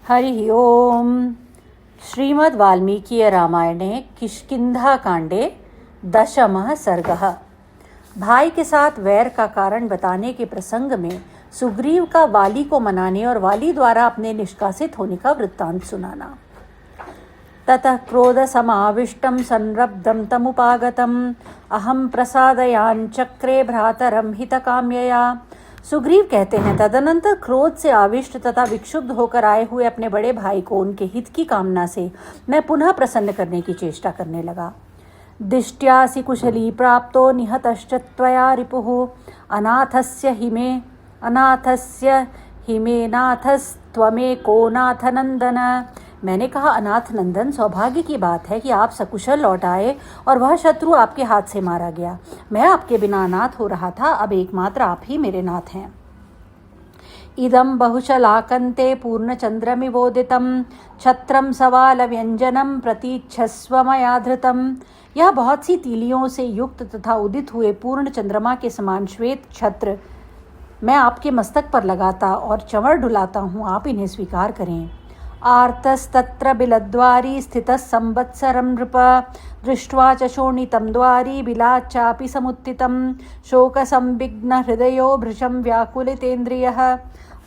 हरिः ओम्। श्रीमद्वाल्मीकिरामायणे किष्किन्धाकाण्डे दशमः सर्गः। भाई के साथ वैर का कारण बताने के प्रसंग में सुग्रीव का वाली को मनाने और वाली द्वारा अपने निष्कासित होने का वृत्तांत सुनाना। ततः क्रोध समाविष्टं संरब्धं तमुपागतम् अहं प्रसादयाञ्चक्रे भ्रातरं हितकाम्यया। सुग्रीव कहते हैं, तदनंतर क्रोध से आविष्ट तथा विक्षुब्ध होकर आए हुए अपने बड़े भाई को उनके हित की कामना से मैं पुनः प्रसन्न करने की चेष्टा करने लगा। दिष्ट्यासि कुशली प्राप्तो निहतश्च त्वया रिपुः अनाथस्य हिमे नाथस्त्वमेको नाथनंदन। मैंने कहा, अनाथ नंदन, सौभाग्य की बात है कि आप सकुशल लौट आए और वह शत्रु आपके हाथ से मारा गया। मैं आपके बिना अनाथ हो रहा था, अब एकमात्र आप ही मेरे नाथ हैं। इदं बहुशलाकन्ते पूर्णचंद्रमिवोदितं छत्रं सवाल व्यंजनम प्रतीच्छस्व मया धृतम्। यह बहुत सी तीलियों से युक्त तथा उदित हुए पूर्ण चंद्रमा के समान श्वेत छत्र मैं आपके मस्तक पर लगाता और चंवर ढुलाता हूँ, आप इन्हें स्वीकार करें। आर्तस्तत्र बिलद्वारी स्थितः संवत्सरं नृप दृष्ट्वा च शोणितं द्वारी बिलाच्चापि समुत्थितं शोकसंविघ्न हृदयो भृशं व्याकुलितेन्द्रियः।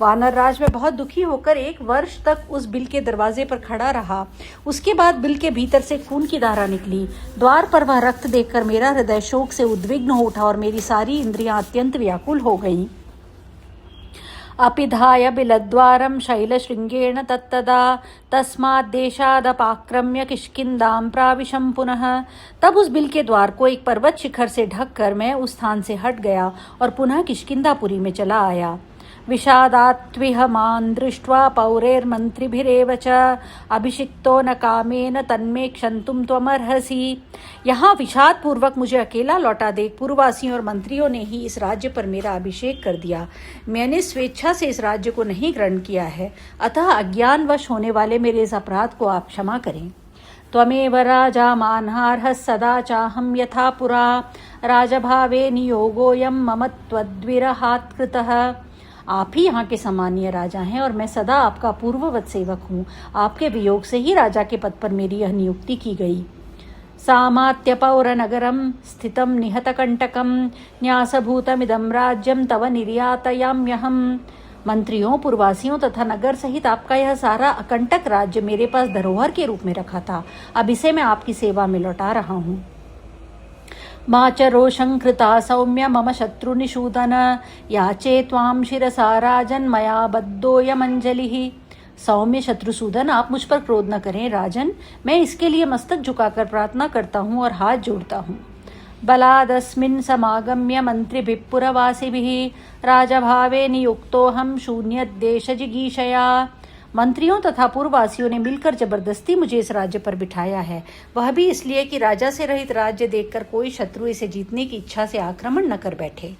वानरराज में बहुत दुखी होकर 1 वर्ष तक उस बिल के दरवाजे पर खड़ा रहा। उसके बाद बिल के भीतर से खून की धारा निकली। द्वार पर वह रक्त देखकर मेरा हृदय शोक से उद्विग्न हो उठा और मेरी सारी इंद्रियां अत्यंत व्याकुल हो गईं। अपिधाय बिलद्वारं शैलशृंगेण तत्तदा तस्माद्देशादपाक्रम्य किष्किन्धां प्राविशं पुनः। तब उस बिल के द्वार को एक पर्वत शिखर से ढककर मैं उस स्थान से हट गया और पुनः किष्किन्धापुरी में चला आया। विषादात्विह मां दृष्ट्वा पौरैर्मन्त्रिभिरेव च अभिषिक्तो न कामेन तन्मे क्षन्तुं त्वमर्हसि। यहाँ विषाद पूर्वक मुझे अकेला लौटा देख पूर्ववासियों और मंत्रियों ने ही इस राज्य पर मेरा अभिषेक कर दिया। मैंने स्वेच्छा से इस राज्य को नहीं ग्रहण किया है, अतः अज्ञानवश होने वाले मेरे इस अपराध को आप क्षमा करें। त्वमेव राजा मान्हार्हः सदा चाहं यथा पुरा राजभावे नियोगोऽयं मम त्वद्विरहात् कृतः। आप ही यहाँ के सम्मानीय राजा हैं और मैं सदा आपका पूर्ववत सेवक हूँ। आपके वियोग से ही राजा के पद पर मेरी यह नियुक्ति की गई। सामात्यपौरनगरं स्थितं निहतकंटकं न्यासभूतमिदं राज्यं तव निर्यातयाम्यहम्। मंत्रियों, पूर्ववासियों तथा नगर सहित आपका यह सारा अकंटक राज्य मेरे पास धरोहर के रूप में रखा था। अब इसे मैं आपकी सेवा में लौटा रहा हूँ। मा च रोषं कृता सौम्य मम शत्रुनिषूदन याचे त्वां शिरसा राजन मया बद्धोऽयमंजलिः। सौम्य शत्रुसूदन, आप मुझ पर क्रोध न करें राजन, मैं इसके लिए मस्तक झुकाकर प्रार्थना करता हूँ और हाथ जोड़ता हूँ। बलादस्मिन् समागम्य मंत्रिभिः पुरवासिभिः राजभावे नियुक्तोऽहं शून्यदेशजिगीषया। मंत्रियों तथा पूर्ववासियों ने मिलकर जबरदस्ती मुझे इस राज्य पर बिठाया है, वह भी इसलिए कि राजा से रहित राज्य देखकर कोई शत्रु इसे जीतने की इच्छा से आक्रमण न कर बैठे।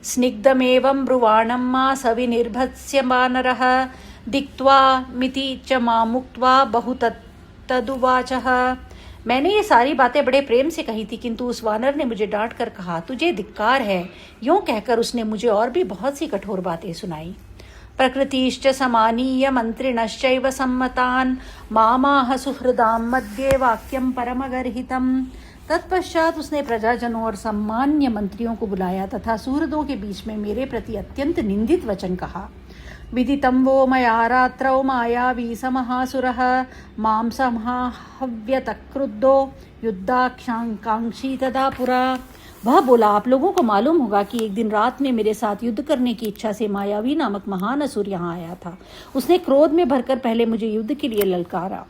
स्निग्धमेवं ब्रुवाणं मा सविनिर्भत्स्य वानरः दिक्त्वा मिति च मामुक्त्वा बहुतदुवाचः। मैंने ये सारी बातें बड़े प्रेम से कही थी, किंतु उस वानर ने मुझे डांट कर कहा, तुझे धिक्कार है। यूं कहकर उसने मुझे और भी बहुत सी कठोर बातें सुनाई। प्रकृतिश्च समानीय मंत्रिणश्चैव सम्मतान् मामाह सुहृदां मध्ये वाक्यं परमगर्हितम्। तत्पश्चात उसने प्रजाजनों और सम्मान्य मंत्रियों को बुलाया तथा सुहृदों के बीच में मेरे प्रति अत्यंत निंदित वचन कहा। विदितं वो मया रात्रौ मायावी समहासुरः मां समाहव्यतक्रुद्धो युद्धाकांक्षी तदा पुरा। वह बोला, आप लोगों को मालूम होगा कि एक दिन रात में मेरे साथ युद्ध करने की इच्छा से मायावी नामक महान असुर यहाँ आया था। उसने क्रोध में भरकर पहले मुझे युद्ध के लिए ललकारा।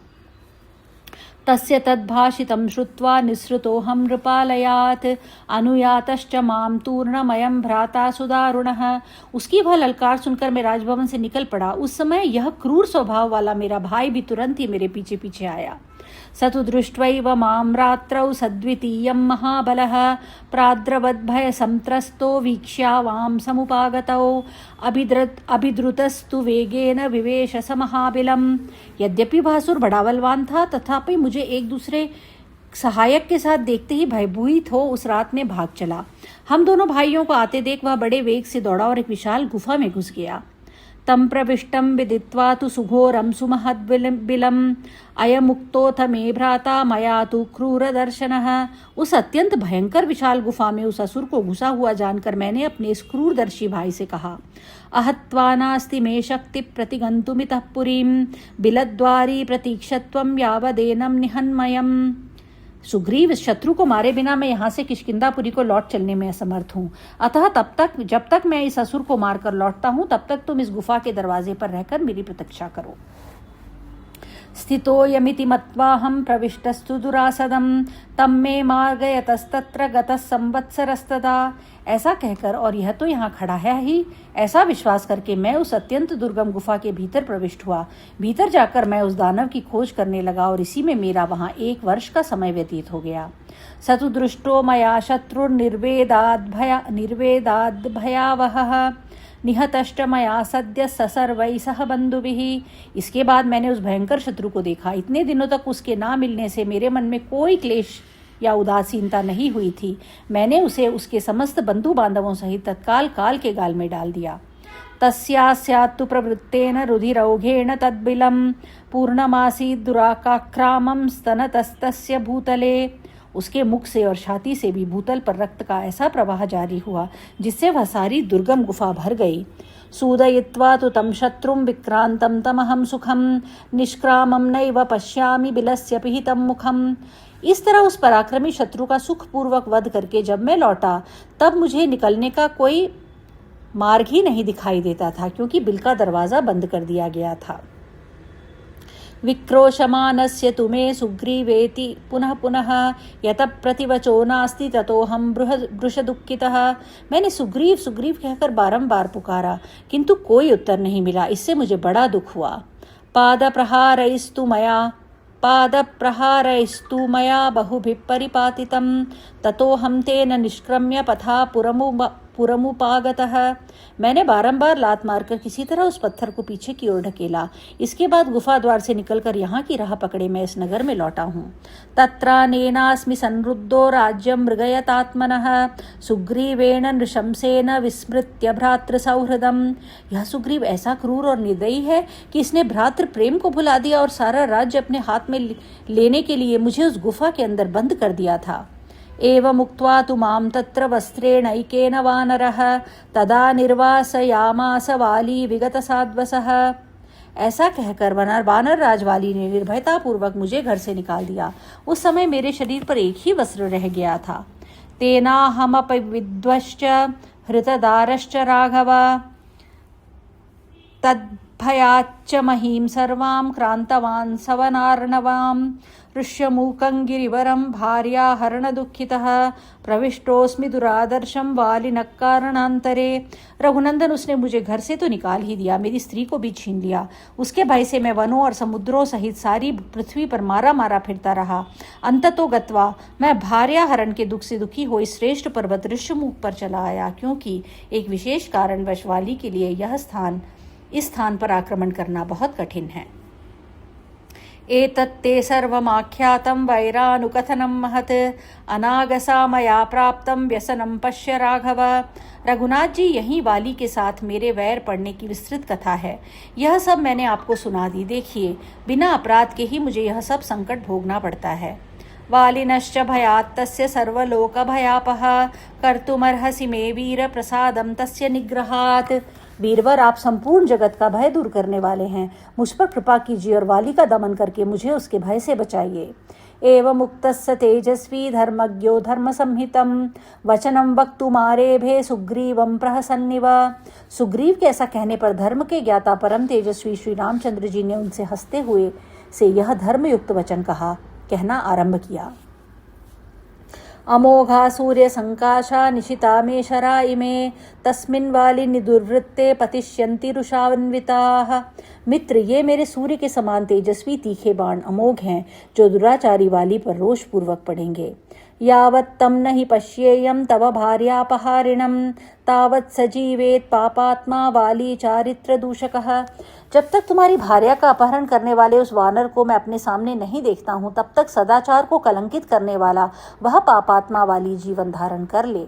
तस्य तद्भाषितं श्रुत्वा निःसृतोऽहं नृपालयात् अनुयातश्च मां तूर्णमयं भ्राता सुदारुणः। उसकी वह ललकार सुनकर मैं राजभवन से निकल पड़ा। उस समय यह क्रूर स्वभाव वाला मेरा भाई भी तुरंत ही मेरे पीछे पीछे आया। स तु दृष्ट्वैव मां रात्रौ सद्वितीयं महाबलः प्राद्रवद्भयसंत्रस्तो वीक्ष्यावां समुपागतौ अभिद्रुतस्तु वेगेन विवेश स महाबिलम्। यद्यपि वह असुर बड़ा बलवान था, तथापि मुझे एक दूसरे सहायक के साथ देखते ही भयभीत हो उस रात में भाग चला। हम दोनों भाइयों को आते देख वह बड़े वेग से दौड़ा और एक विशाल गुफा में घुस गया। तं प्रविष्टं विदित्वा तु सुघोरं सुमहद्विलम् अयमुक्तोऽथ मे भ्राता मया तु क्रूरदर्शनः। उस अत्यंत भयंकर विशाल गुफा में उस असुर को घुसा हुआ जानकर मैंने अपने इस क्रूरदर्शी भाई से कहा, अहत्वा नास्ति मे शक्ति प्रतिगन्तुमितः पुरीं बिलद्वारी प्रतीक्षत्वं यावदेनं निहन्मयम्। सुग्रीव, शत्रु को मारे बिना मैं यहाँ से किष्किंधापुरी को लौट चलने में असमर्थ हूँ, अतः जब तक मैं इस असुर को मारकर लौटता हूँ तब तक तुम इस गुफा के दरवाजे पर रहकर मेरी प्रतीक्षा करो। स्थितोऽयमिति मत्वाहं प्रविष्टस्तु दुरासदं तं मे मार्गयतस्तत्र गतः संवत्सरस्तदा। ऐसा कहकर, और यह तो यहाँ खड़ा है ही, ऐसा विश्वास करके मैं उस अत्यंत दुर्गम गुफा के भीतर प्रविष्ट हुआ। भीतर जाकर मैं उस दानव की खोज करने लगा और इसी में मेरा वहाँ 1 वर्ष का समय व्यतीत हो गया। सतु दृष्टो मया शत्रुर्निर्वेदाद् भयावहः निहतष्टमया सद्य ससर्वै सह बंधुभिः। इसके बाद मैंने उस भयंकर शत्रु को देखा। इतने दिनों तक उसके ना मिलने से मेरे मन में कोई क्लेश या उदासीनता नहीं हुई थी। मैंने उसे उसके समस्त बंधु बांधवों सहित तत्काल काल के गाल में डाल दिया। तस्यास्यात्तु प्रवृत्तेन रुधिरौघेण तद्बिलं पूर्णमासीत् दुराकाक्रामं स्तनतस्तस्य भूतले। उसके मुख से और छाती से भी भूतल पर रक्त का ऐसा प्रवाह जारी हुआ जिससे वह सारी दुर्गम गुफा भर गई। सूदयित्वा तु तं शत्रुं विक्रांतं तमहं सुखं निष्क्रामं नैव पश्यामि बिलस्य पिहितं मुखम्। इस तरह उस पराक्रमी शत्रु का सुखपूर्वक वध करके जब मैं लौटा तब मुझे निकलने का कोई मार्ग ही नहीं दिखाई देता था, क्योंकि बिल का दरवाजा बंद कर दिया गया था। विक्रोशमानस्य तु मे सुग्रीवेति पुनः पुनः यत प्रतिवचो नास्ति ततोऽहं बृषदुःखितः। मैंने सुग्रीव सुग्रीव कहकर बारंबार पुकारा, किंतु कोई उत्तर नहीं मिला। इससे मुझे बड़ा दुख हुआ। पादप्रहारैस्तु मया बहुभिः परिपातितं ततोऽहं तेन निष्क्रम्य पथा पुरमुपागतः। मैंने बारंबार लात मारकर किसी तरह उस पत्थर को पीछे की ओर ढकेला। इसके बाद गुफा द्वार से निकलकर यहाँ की राह पकड़े मैं इस नगर में लौटा हूँ। तत्रानेनास्मि संरुद्धो राज्यं मृगयतात्मनः सुग्रीवेण नृशंसेन विस्मृत्य भ्रातृसौहृदम्। यह सुग्रीव ऐसा क्रूर और निर्दयी है कि इसने भ्रातृ प्रेम को भुला दिया और सारा राज्य अपने हाथ में लेने के लिए मुझे उस गुफा के अंदर बंद कर दिया था। एवमुक्त्वा तु मां तत्र वस्त्रेणैकेन वानरः तदा निर्वासयामास वाली विगतसाध्वसः। ऐसा कहकर वानर राजवाली ने निर्भयतापूर्वक मुझे घर से निकाल दिया। उस समय मेरे शरीर पर एक ही वस्त्र रह गया था। तेनाहमपविद्वश्च हृतदारश्च राघव तद्भयाच्च महीं सर्वां क्रान्तवान् सवनार्णवाम् ऋष्यमूकं गिरिवरं भार्या हरणदुःखितः प्रविष्टोऽस्मि दुरादर्शं वालिनः कारणान्तरे। रघुनंदन, उसने मुझे घर से तो निकाल ही दिया, मेरी स्त्री को भी छीन लिया। उसके भय से मैं वनों और समुद्रों सहित सारी पृथ्वी पर मारा मारा फिरता रहा। अंततो गत्वा मैं भार्या हरण के दुख से दुखी हो इस श्रेष्ठ पर्वत ऋष्यमूक पर चला आया, क्योंकि एक विशेष कारणवश वाली के लिए इस स्थान पर आक्रमण करना बहुत कठिन है। एतत्ते सर्वमाख्यातं वैरानुकथनं महत् अनागसा मया प्राप्तं व्यसनं पश्य राघव। रघुनाथ जी, यहीं वाली के साथ मेरे वैर पड़ने की विस्तृत कथा है। यह सब मैंने आपको सुना दी। देखिए, बिना अपराध के ही मुझे यह सब संकट भोगना पड़ता है। वालिनश्च भयात् तस्य सर्वलोकभयापः कर्तुमर्हसि मे वीर प्रसादं तस्य निग्रहात्। वीरवर, आप संपूर्ण जगत का भय दूर करने वाले हैं। मुझ पर कृपा कीजिए और वाली का दमन करके मुझे उसके भय से बचाइए। एवं मुक्तस्य तेजस्वी धर्मज्ञो धर्म संहितं वचनं वक्तुमारेभे सुग्रीवं प्रहसन्निव। सुग्रीव के ऐसा कहने पर धर्म के ज्ञाता परम तेजस्वी श्री रामचंद्र जी ने उनसे हंसते हुए से यह धर्मयुक्त वचन कहना आरंभ किया। अमोघा सूर्य संकाशा निशिता मे शरा इमे तस्मिन् वालिनि दुर्वृत्ते पतिष्यन्ति रुषान्विताः। मित्र, ये मेरे सूर्य के समान तेजस्वी तीखे बाण अमोघ हैं जो दुराचारी वाली पर रोषपूर्वक पड़ेंगे। यावत् तं नहि पश्येयं तव भार्यापहारिणं तावत् सजीवेत् पापात्मा वाली चारित्र दूषकः। जब तक तुम्हारी भार्या का अपहरण करने वाले उस वानर को मैं अपने सामने नहीं देखता हूँ, तब तक सदाचार को कलंकित करने वाला वह पापात्मा वाली जीवन धारण कर ले।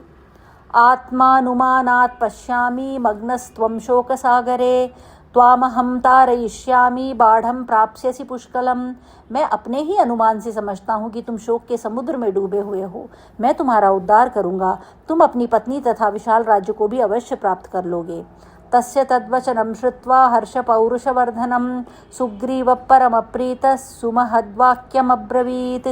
आत्मानुमानात् पश्यामि मग्नस्त्वं शोकसागरे त्वामहं तारयिष्यामि बाढ़ं प्राप्स्यसि पुष्कलम। मैं अपने ही अनुमान से समझता हूँ कि तुम शोक के समुद्र में डूबे हुए हो। मैं तुम्हारा उद्धार करूँगा। तुम अपनी पत्नी तथा विशाल राज्य को भी अवश्य प्राप्त कर लोगे। तस्य तद्वचनं श्रुत्वा हर्षपौरुषवर्धनं सुग्रीवः परमप्रीतः सुमहद्वाक्यमब्रवीत्।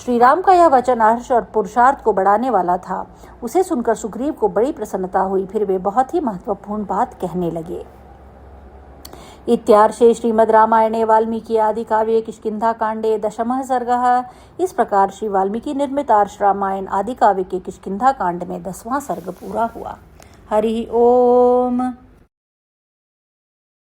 श्री राम का यह वचन हर्ष और पुरुषार्थ को बढ़ाने वाला था। उसे सुनकर सुग्रीव को बड़ी प्रसन्नता हुई। फिर वे बहुत ही महत्वपूर्ण बात कहने लगे। इत्यार्षे श्रीमद् रामायणे वाल्मीकि आदि काव्ये किष्किंधाकांडे दशमः सर्गः। इस प्रकार श्री वाल्मीकि निर्मित आर्ष रामायण आदि काव्य के किष्किंधा कांड में 10वां सर्ग पूरा हुआ। हरि ओम।